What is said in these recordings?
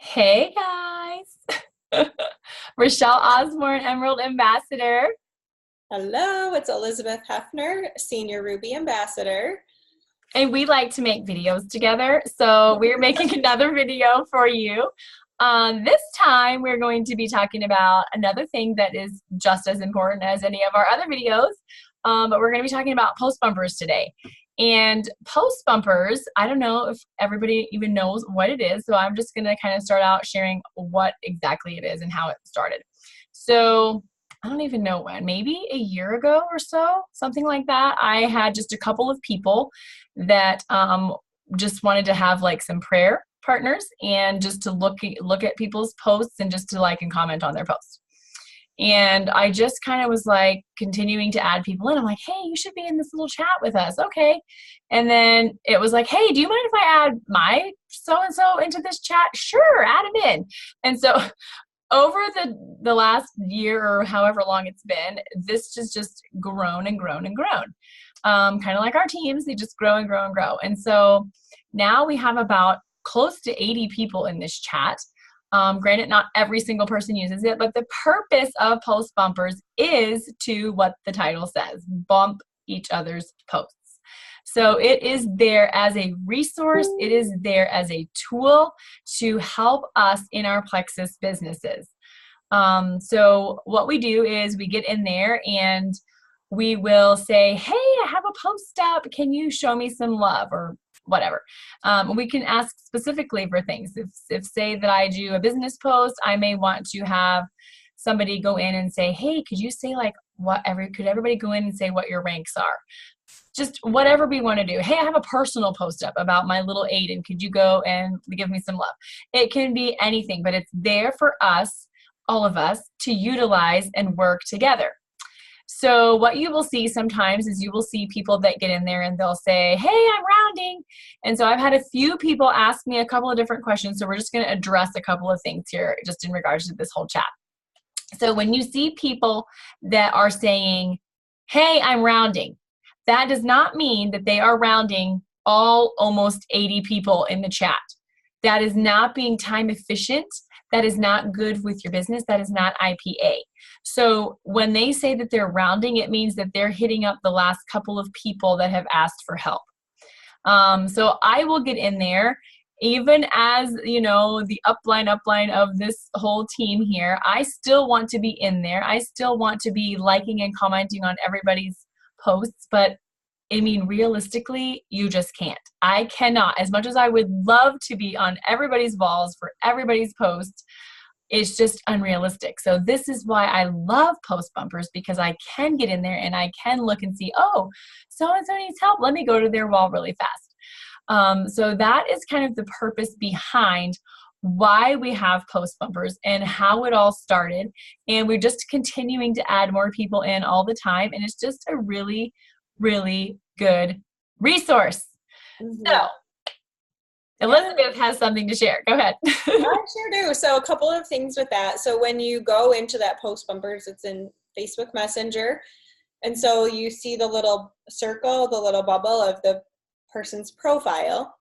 Hey guys, Rochelle Osborne, Emerald Ambassador, Hello, it's Elizabeth Hefner, Senior Ruby Ambassador. and we like to make videos together. So we're making another video for you. This time we're going to be talking about another thing that is just as important as any of our other videos, but we're going to be talking about post bumpers today. And post bumpers, I don't know if everybody even knows what it is, so I'm just going to kind of start out sharing what exactly it is and how it started. So I don't even know when, maybe a year ago or so, something like that. I had just a couple of people that just wanted to have like some prayer partners and just to look at people's posts and just to like and comment on their posts. And I just kind of was like continuing to add people in. I'm like, hey, you should be in this little chat with us. Okay. And then it was like, hey, do you mind if I add my so-and-so into this chat? Sure, add him in. And so over the last year or however long it's been, this has just grown and grown and grown. Kind of like our teams, they just grow and grow and grow. And so now we have about close to 80 people in this chat. Granted, not every single person uses it, but the purpose of post bumpers is to what the title says, bump each other's posts. So it is there as a resource. It is there as a tool to help us in our Plexus businesses. So what we do is we get in there and we will say, hey, I have a post up. Can you show me some love or whatever? We can ask specifically for things. If say that I do a business post, I may want to have somebody go in and say, hey, could you say like could everybody go in and say what your ranks are? Just whatever we want to do. Hey, I have a personal post up about my little Aiden. Could you go and give me some love? It can be anything, but it's there for us, all of us, to utilize and work together. So what you will see sometimes is you will see people that get in there and they'll say, hey, I'm rounding. And so I've had a few people ask me a couple of different questions. So we're just going to address a couple of things here just in regards to this whole chat. So when you see people that are saying, hey, I'm rounding, that does not mean that they are rounding all almost 80 people in the chat. That is not being time efficient. That is not good with your business. That is not IPA. So when they say that they're rounding, it means that they're hitting up the last couple of people that have asked for help. So I will get in there, even as, you know, the upline of this whole team here, I still want to be in there. I still want to be liking and commenting on everybody's posts, but I mean, realistically, you just can't. I cannot. As much as I would love to be on everybody's walls for everybody's posts, it's just unrealistic. So this is why I love post bumpers, because I can get in there and I can look and see, oh, so-and-so needs help. Let me go to their wall really fast. So that is kind of the purpose behind why we have post bumpers and how it all started. And we're just continuing to add more people in all the time. And it's just a really, really good resource. So Elizabeth has something to share. Go ahead. I sure do. So a couple of things with that. So when you go into that post bumpers, it's in Facebook Messenger. And so you see the little circle, the little bubble of the person's profile.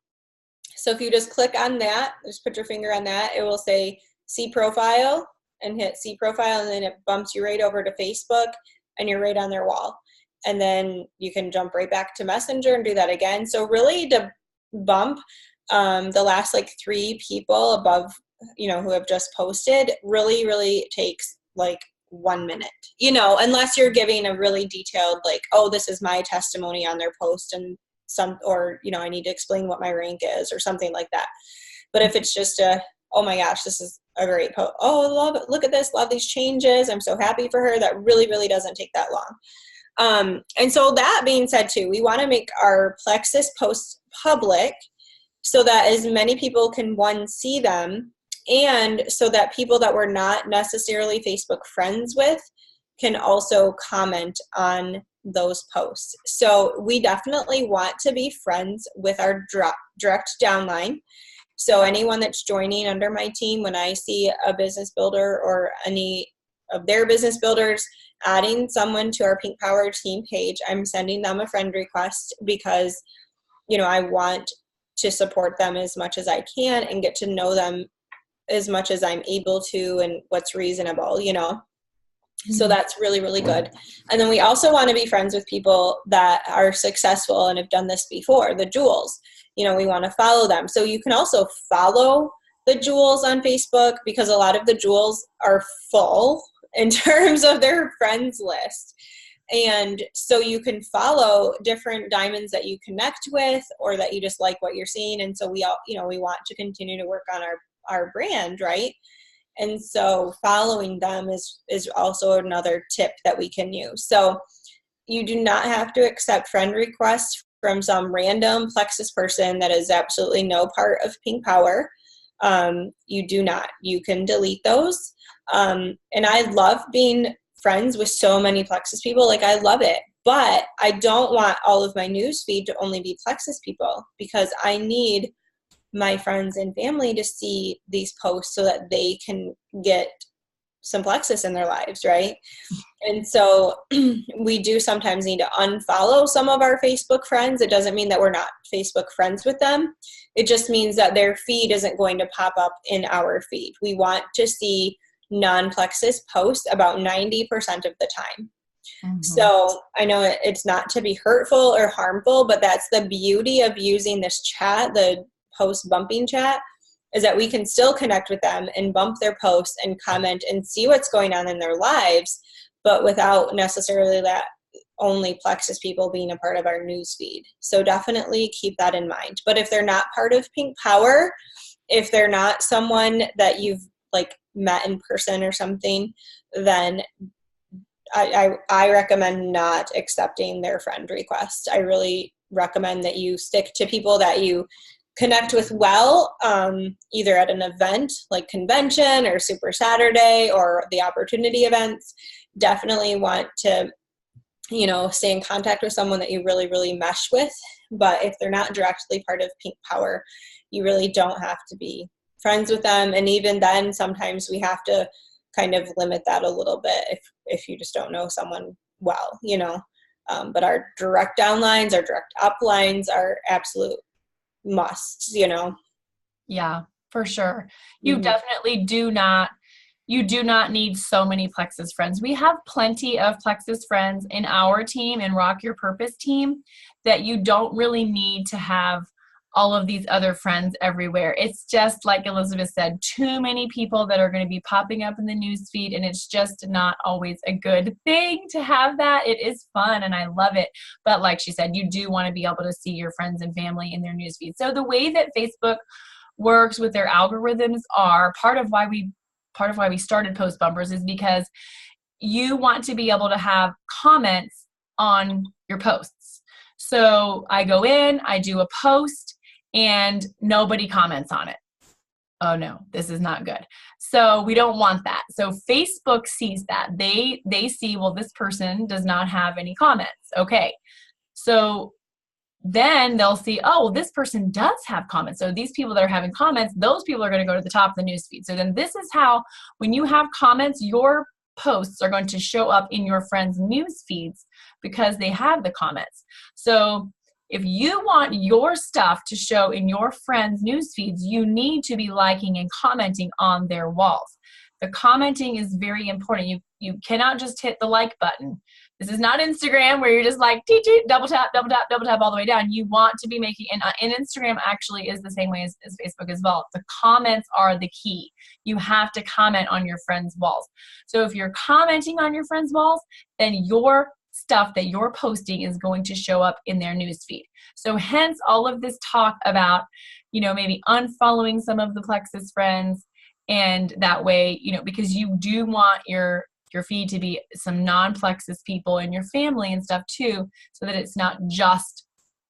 So if you just click on that, just put your finger on that, it will say see profile and hit see profile, and then it bumps you right over to Facebook and you're right on their wall. And then you can jump right back to Messenger and do that again. So really to bump the last like 3 people above, you know, who have just posted really, really takes like 1 minute, you know, unless you're giving a really detailed, like, oh, this is my testimony on their post and or, you know, I need to explain what my rank is or something like that. But if it's just oh my gosh, this is a great post. Oh, love it. Look at this. Love these changes. I'm so happy for her. That really, really doesn't take that long. And so that being said too, we want to make our Plexus posts public so that as many people can, one, see them, and so that people that we're not necessarily Facebook friends with can also comment on those posts. So we definitely want to be friends with our direct downline. So anyone that's joining under my team, when I see a business builder or any of their business builders adding someone to our Pink Power team page, I'm sending them a friend request because, you know, I want to support them as much as I can and get to know them as much as I'm able to and what's reasonable, you know. So that's really, really good. And then we also want to be friends with people that are successful and have done this before, the jewels. You know, we want to follow them. So you can also follow the jewels on Facebook, because a lot of the jewels are full in terms of their friends list. And so you can follow different diamonds that you connect with or that you just like what you're seeing. And so we all, you know, we want to continue to work on our brand, right? And so following them is also another tip that we can use. So you do not have to accept friend requests from some random Plexus person that is absolutely no part of Pink Power. You do not. You can delete those. And I love being friends with so many Plexus people. Like, I love it. But I don't want all of my news feed to only be Plexus people, because I need my friends and family to see these posts so that they can get some Plexus in their lives, right? And so we do sometimes need to unfollow some of our Facebook friends. It doesn't mean that we're not Facebook friends with them. It just means that their feed isn't going to pop up in our feed. We want to see non-Plexus posts about 90% of the time. Mm-hmm. So I know it's not to be hurtful or harmful, but that's the beauty of using this chat, the post bumping chat, is that we can still connect with them and bump their posts and comment and see what's going on in their lives, but without necessarily that only Plexus people being a part of our news feed. So definitely keep that in mind. But if they're not part of Pink Power, if they're not someone that you've like met in person or something, then I recommend not accepting their friend request. I really recommend that you stick to people that you connect with well, either at an event like convention or Super Saturday or the opportunity events. Definitely want to, you know, stay in contact with someone that you really, really mesh with. But if they're not directly part of Pink Power, you really don't have to be friends with them. And even then, sometimes we have to kind of limit that a little bit if you just don't know someone well, you know. But our direct downlines, our direct uplines are absolute musts, you know. Yeah, for sure. You definitely do not need so many Plexus friends. We have plenty of Plexus friends in our team, in Rock Your Purpose team, that you don't really need to have all of these other friends everywhere. It's just like Elizabeth said, too many people that are going to be popping up in the news feed, and it's just not always a good thing to have that. It is fun and I love it. But like she said, you do want to be able to see your friends and family in their news feed. So the way that Facebook works with their algorithms are part of why we started Post Bumpers, is because you want to be able to have comments on your posts. So I go in, I do a post, and nobody comments on it. Oh no, this is not good. So we don't want that. So Facebook sees that. They see, well, this person does not have any comments. Okay. So then they'll see, oh, well, this person does have comments. So these people that are having comments, those people are going to go to the top of the newsfeed. So then this is how, when you have comments, your posts are going to show up in your friends' news feeds because they have the comments. So if you want your stuff to show in your friends' news feeds, you need to be liking and commenting on their walls. The commenting is very important. You cannot just hit the like button. This is not Instagram where you're just like, double tap, double tap, double tap all the way down. You want to be making, and Instagram actually is the same way as Facebook as well. The comments are the key. You have to comment on your friends' walls. So if you're commenting on your friends' walls, then your stuff that you're posting is going to show up in their newsfeed. So hence all of this talk about, maybe unfollowing some of the Plexus friends, and that way, because you do want your feed to be some non-Plexus people in your family and stuff too, so that it's not just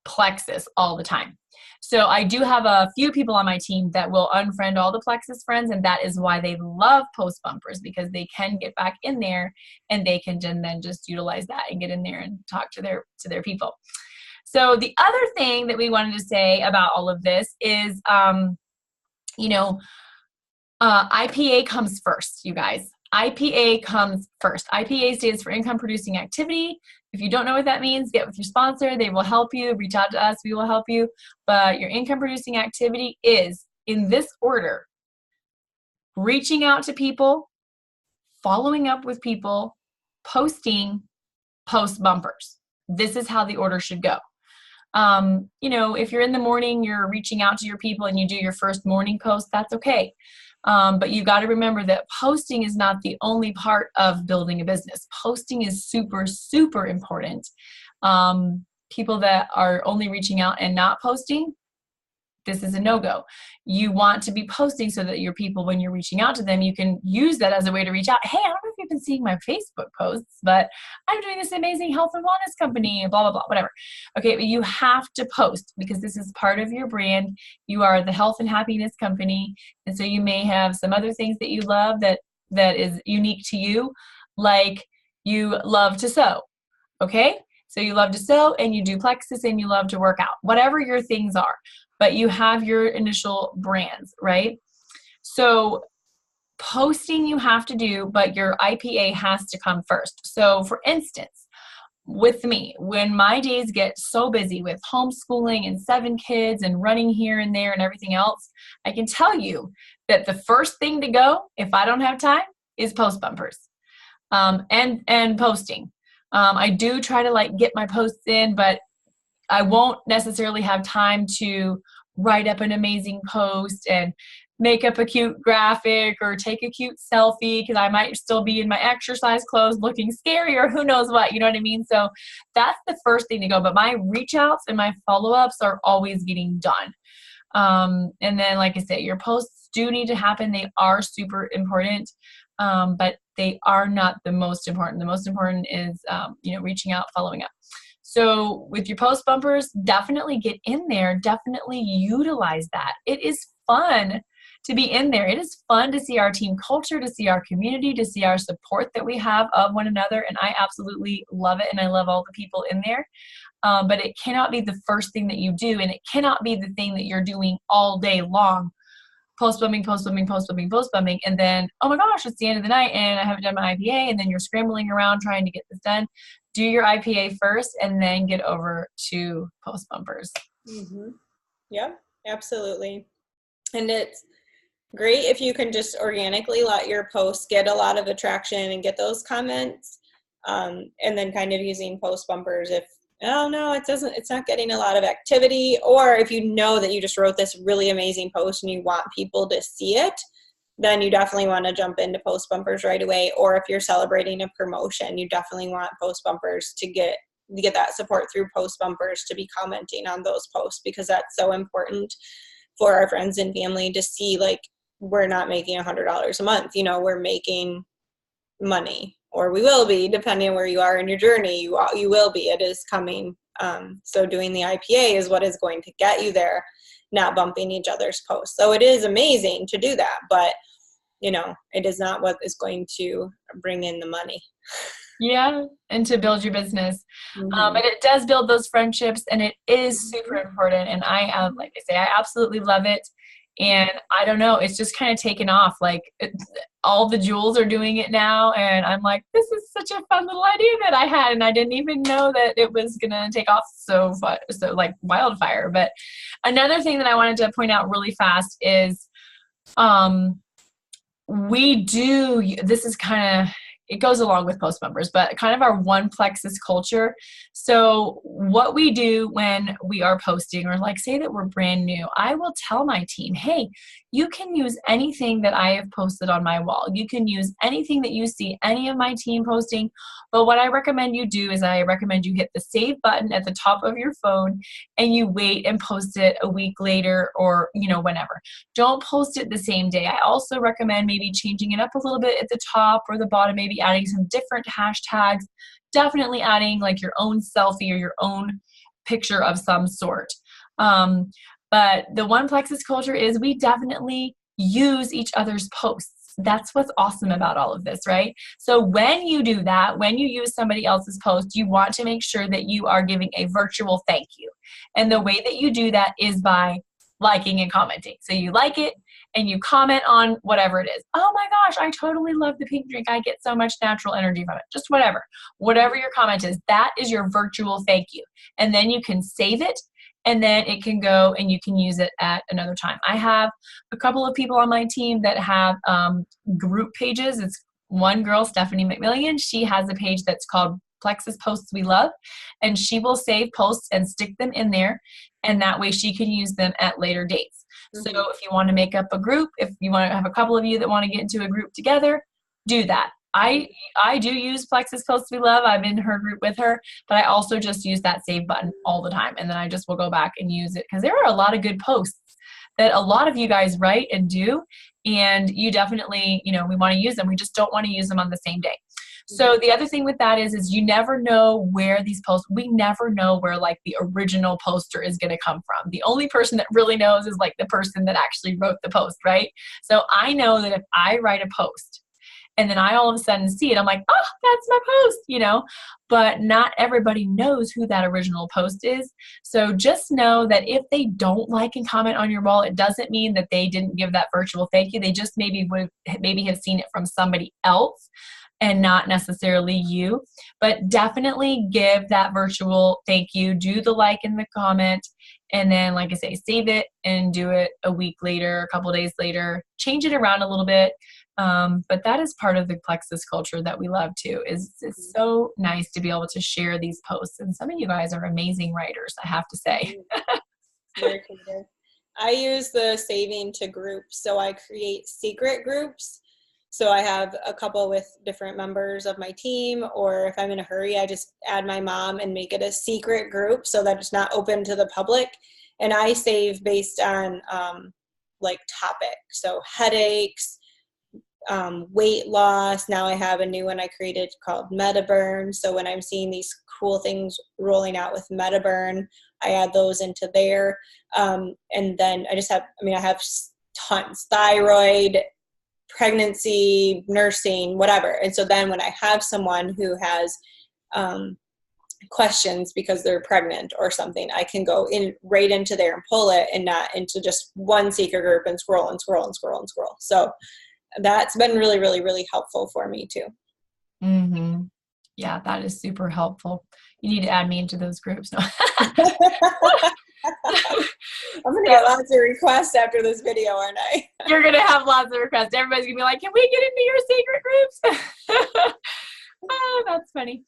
Plexus all the time. So I do have a few people on my team that will unfriend all the Plexus friends, and that is why they love Post Bumpers, because they can get back in there and they can then just utilize that and get in there and talk to their people. So the other thing that we wanted to say about all of this is, IPA comes first, you guys. IPA comes first. IPA stands for income producing activity. If you don't know what that means, get with your sponsor. They will help you. Reach out to us. We will help you. But your income producing activity is, in this order, reaching out to people, following up with people, posting, post bumpers. This is how the order should go. If you're in the morning, you're reaching out to your people and you do your first morning post, that's okay. But you've got to remember that posting is not the only part of building a business. Posting is super, super important. People that are only reaching out and not posting, this is a no-go. You want to be posting so that your people, when you're reaching out to them, you can use that as a way to reach out. Hey, I don't know if you've been seeing my Facebook posts, but I'm doing this amazing health and wellness company, blah, blah, blah, whatever. Okay, but you have to post because this is part of your brand. You are the health and happiness company. And so you may have some other things that you love that is unique to you, like you love to sew, okay? So you love to sew and you do plexus and you love to work out, whatever your things are. But you have your initial brands, right? So posting you have to do, but your IPA has to come first. So for instance, with me, when my days get so busy with homeschooling and 7 kids and running here and there and everything else, I can tell you that the first thing to go, if I don't have time, is post bumpers and posting. I do try to get my posts in, but I won't necessarily have time to write up an amazing post and make up a cute graphic or take a cute selfie because I might still be in my exercise clothes looking scary or who knows what, you know what I mean? So that's the first thing to go. But my reach outs and my follow-ups are always getting done. And then, like I said, your posts do need to happen. They are super important, but they are not the most important. The most important is, reaching out, following up. So with your post bumpers, definitely get in there. Definitely utilize that. It is fun to be in there. It is fun to see our team culture, to see our community, to see our support that we have of one another. And I absolutely love it. And I love all the people in there. But it cannot be the first thing that you do. And it cannot be the thing that you're doing all day long. Post bumping, post bumping, post bumping, post bumping. And then, oh my gosh, it's the end of the night and I haven't done my IPA. And then you're scrambling around trying to get this done. Do your IPA first and then get over to post bumpers. Mm-hmm. Yeah, absolutely. And it's great if you can just organically let your posts get a lot of attraction and get those comments. And then kind of using post bumpers if, oh no, it's not getting a lot of activity. Or if you know that you just wrote this really amazing post and you want people to see it, then you definitely want to jump into post bumpers right away. Or if you're celebrating a promotion, you definitely want post bumpers to get that support through post bumpers, to be commenting on those posts, because that's so important for our friends and family to see, we're not making $100 a month, we're making money, or we will be, depending on where you are in your journey, you will be, it is coming. So doing the IPA is what is going to get you there, not bumping each other's posts. So it is amazing to do that, but it is not what is going to bring in the money. Yeah, and to build your business. Mm-hmm. And it does build those friendships, and it is super important. And I, like I say, I absolutely love it. And I don't know, it's just kind of taken off. All the jewels are doing it now. And I'm like, this is such a fun little idea that I had. And I didn't even know that it was going to take off so like wildfire. But another thing that I wanted to point out really fast is this is kind of, it goes along with post bumpers, but kind of our one plexus culture. So what we do when we are posting, or say that we're brand new, I will tell my team, hey, you can use anything that I have posted on my wall. You can use anything that you see any of my team posting. But what I recommend you do is I recommend you hit the save button at the top of your phone and you wait and post it a week later, or, whenever. Don't post it the same day. I also recommend maybe changing it up a little bit at the top or the bottom, maybe adding some different hashtags, definitely adding your own selfie or your own picture of some sort. But the one plexus culture is we definitely use each other's posts. That's what's awesome about all of this, right? So when you do that, when you use somebody else's post, you want to make sure that you are giving a virtual thank you. And the way that you do that is by liking and commenting. So you like it and you comment on whatever it is. Oh my gosh, I totally love the pink drink. I get so much natural energy from it. Just whatever your comment is, that is your virtual thank you. And then you can save it and then it can go and you can use it at another time. I have a couple of people on my team that have group pages. It's one girl, Stephanie McMillian. She has a page that's called Plexus Posts We Love, and she will save posts and stick them in there, and that way she can use them at later dates. So if you want to make up a group, if you want to have a couple of you that want to get into a group together, do that. I do use Plexus Posts We Love. I'm in her group with her, but I also just use that save button all the time, and then I just will go back and use it, because there are a lot of good posts that a lot of you guys write and do, and you definitely, we want to use them. We just don't want to use them on the same day. So the other thing with that is you never know where these posts, we never know where like the original poster is going to come from. The only person that really knows is like the person that actually wrote the post, right? So I know that if I write a post and then I all of a sudden see it, I'm like, oh, that's my post, but not everybody knows who that original post is. So just know that if they don't like and comment on your wall, it doesn't mean that they didn't give that virtual thank you. They just maybe have seen it from somebody else and not necessarily you, but definitely give that virtual thank you, do the like and the comment, and then, like I say, save it and do it a week later, a couple days later, change it around a little bit. But that is part of the Plexus culture that we love too. It's so nice to be able to share these posts, and some of you guys are amazing writers, I have to say. Very creative. I use the saving to groups, so I create secret groups. So I have a couple with different members of my team, or if I'm in a hurry, I just add my mom and make it a secret group so that it's not open to the public. And I save based on like topic. So headaches, weight loss. Now I have a new one I created called MetaBurn. So when I'm seeing these cool things rolling out with MetaBurn, I add those into there. And then I have tons, thyroid, pregnancy, nursing, whatever. And so then when I have someone who has questions because they're pregnant or something, I can go in right into there and pull it, and not into just one secret group and scroll and scroll and scroll and scroll. So that's been really, really, really helpful for me too. Mm-hmm. Yeah, that is super helpful. You need to add me into those groups. No. I'm going to get lots of requests after this video, aren't I? You're going to have lots of requests. Everybody's going to be like, can we get into your secret groups? Oh, that's funny.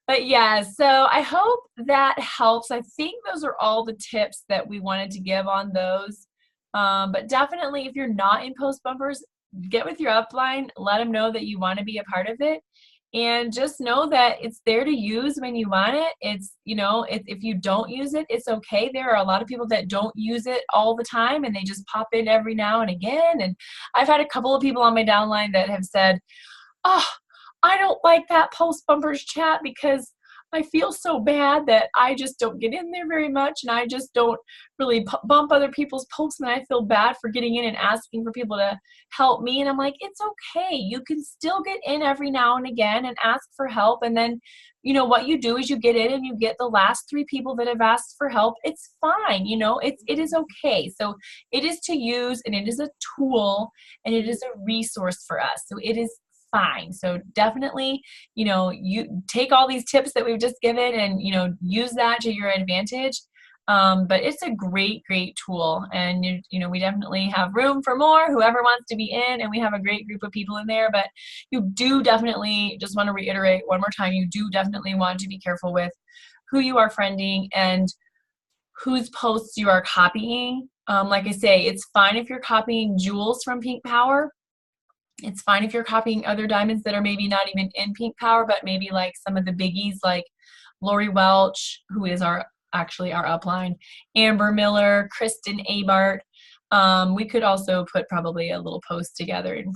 But yeah, so I hope that helps. I think those are all the tips that we wanted to give on those. But definitely, if you're not in Post Bumpers, get with your upline, let them know that you want to be a part of it. And just know that it's there to use when you want it. It's, if you don't use it, it's okay. There are a lot of people that don't use it all the time, and they just pop in every now and again. And I've had a couple of people on my downline that have said, oh, I don't like that Post Bumpers chat because I feel so bad that I just don't get in there very much, and I just don't really bump other people's posts, and I feel bad for getting in and asking for people to help me. And I'm like, it's okay. You can still get in every now and again and ask for help. And then, what you do is you get in and you get the last 3 people that have asked for help. It's fine. It is okay. So it is to use, and it is a tool, and it is a resource for us. So it is fine. So definitely, you take all these tips that we've just given and, use that to your advantage. But it's a great, great tool. And, we definitely have room for more, whoever wants to be in, and we have a great group of people in there. But you do definitely, just want to reiterate one more time, you do definitely want to be careful with who you are friending and whose posts you are copying. Like I say, it's fine if you're copying Jules from Pink Power. It's fine if you're copying other diamonds that are maybe not even in Pink Power, but maybe like some of the biggies like Lori Welch, who is actually our upline, Amber Miller, Kristen Abart. We could also put probably a little post together in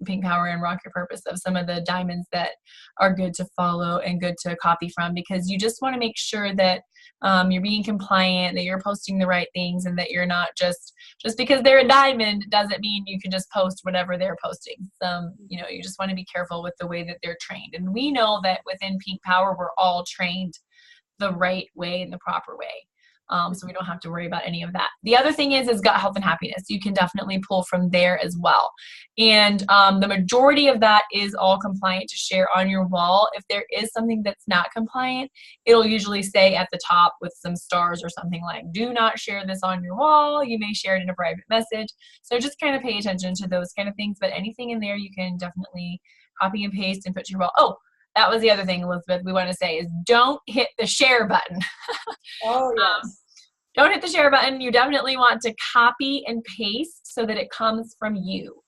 Pink Power and Rock Your Purpose of some of the diamonds that are good to follow and good to copy from, because you just want to make sure that you're being compliant, that you're posting the right things, and that you're not just because they're a diamond doesn't mean you can just post whatever they're posting. You just want to be careful with the way that they're trained. And we know that within Pink Power, we're all trained the right way and the proper way. So we don't have to worry about any of that. The other thing is gut health and happiness. You can definitely pull from there as well. And the majority of that is all compliant to share on your wall. If there is something that's not compliant, it'll usually say at the top with some stars or something like, do not share this on your wall. You may share it in a private message. So just kind of pay attention to those kind of things. But anything in there you can definitely copy and paste and put to your wall. Oh, that was the other thing, Elizabeth, we want to say is don't hit the share button. Oh, yes. Don't hit the share button. You definitely want to copy and paste so that it comes from you.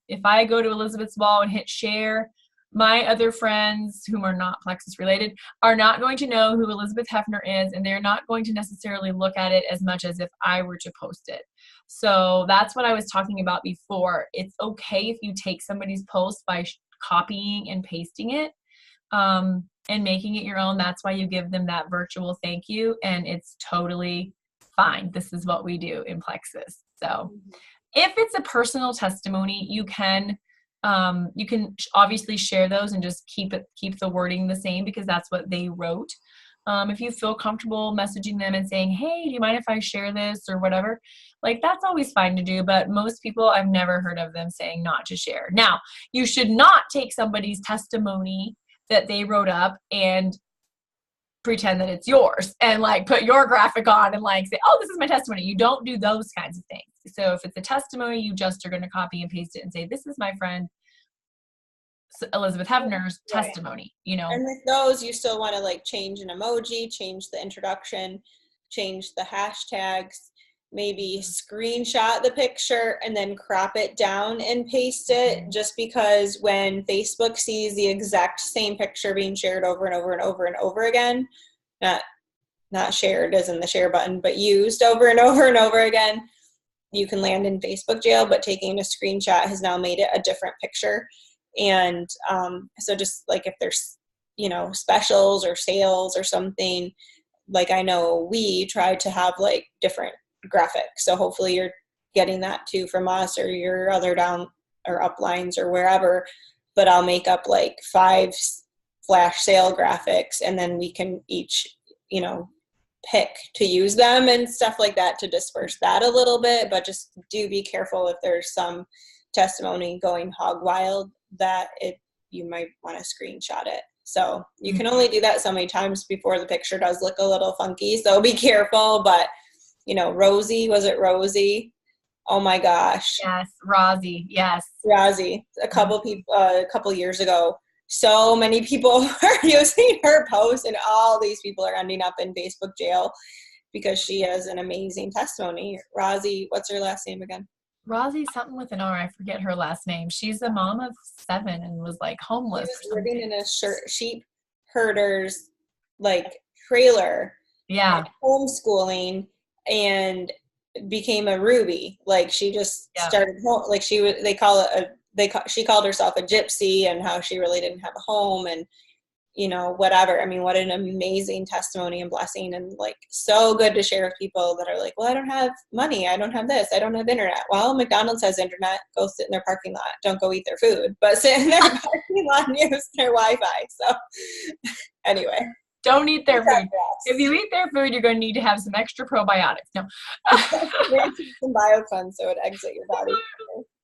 If I go to Elizabeth's wall and hit share, my other friends whom are not Plexus related are not going to know who Elizabeth Hefner is, and they're not going to necessarily look at it as much as if I were to post it. So that's what I was talking about before. It's okay if you take somebody's post by copying and pasting it and making it your own. That's why you give them that virtual thank you, and it's totally fine. This is what we do in Plexus. So if it's a personal testimony, you can obviously share those and just keep the wording the same because that's what they wrote. If you feel comfortable messaging them and saying, hey, do you mind if I share this or whatever, like that's always fine to do. But most people, I've never heard of them saying not to share. Now, you should not take somebody's testimony that they wrote up and pretend that it's yours and like put your graphic on and like say, oh, this is my testimony. You don't do those kinds of things. So if it's a testimony, you just are going to copy and paste it and say, this is my friend Elizabeth Hefner's testimony, you know. And with those, you still want to like change an emoji, change the introduction, change the hashtags, maybe screenshot the picture and then crop it down and paste it, just because when Facebook sees the exact same picture being shared over and over and over and over again, not shared as in the share button, but used over and over and over again, you can land in Facebook jail. But taking a screenshot has now made it a different picture. And so just like if there's, you know, specials or sales or something, like I know we try to have like different graphics. So hopefully you're getting that too from us or your other down or uplines or wherever. But I'll make up like 5 flash sale graphics and then we can each, you know, pick to use them and stuff like that to disperse that a little bit. But just do be careful if there's some testimony going hog wild that you might want to screenshot it. So you can only do that so many times before the picture does look a little funky. So be careful. But you know, Rosie, was it Rosie? Oh my gosh. Yes, Rosie. Yes. Rosie. A couple years ago, so many people are using her post, and all these people are ending up in Facebook jail because she has an amazing testimony. Rosie, what's her last name again? Rosie something with an R. I forget her last name. She's a mom of 7 and was like homeless. She was living in a sheep herder's like trailer. Yeah. Homeschooling and became a Ruby. Like she just started like she called herself a gypsy and how she really didn't have a home and you know whatever. I mean, what an amazing testimony and blessing, and like so good to share with people that are like, well, I don't have money, I don't have this, I don't have internet. Well, McDonald's has internet. Go sit in their parking lot. Don't go eat their food, but sit in their parking lot and use their Wi-Fi. So anyway. Don't eat their food. If you eat their food, you're going to need to have some extra probiotics. No. Some biofun so it exit your body.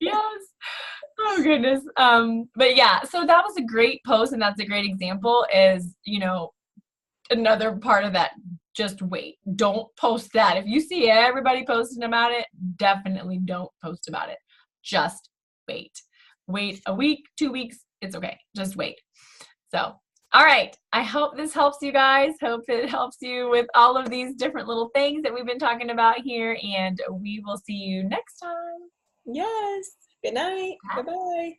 Yes. Oh, goodness. But yeah, so that was a great post, and that's a great example is, you know, another part of that, just wait. Don't post that. If you see everybody posting about it, definitely don't post about it. Just wait. Wait a week, 2 weeks. It's okay. Just wait. So, all right. I hope this helps you guys. Hope it helps you with all of these different little things that we've been talking about here. And we will see you next time. Yes. Good night. Bye-bye.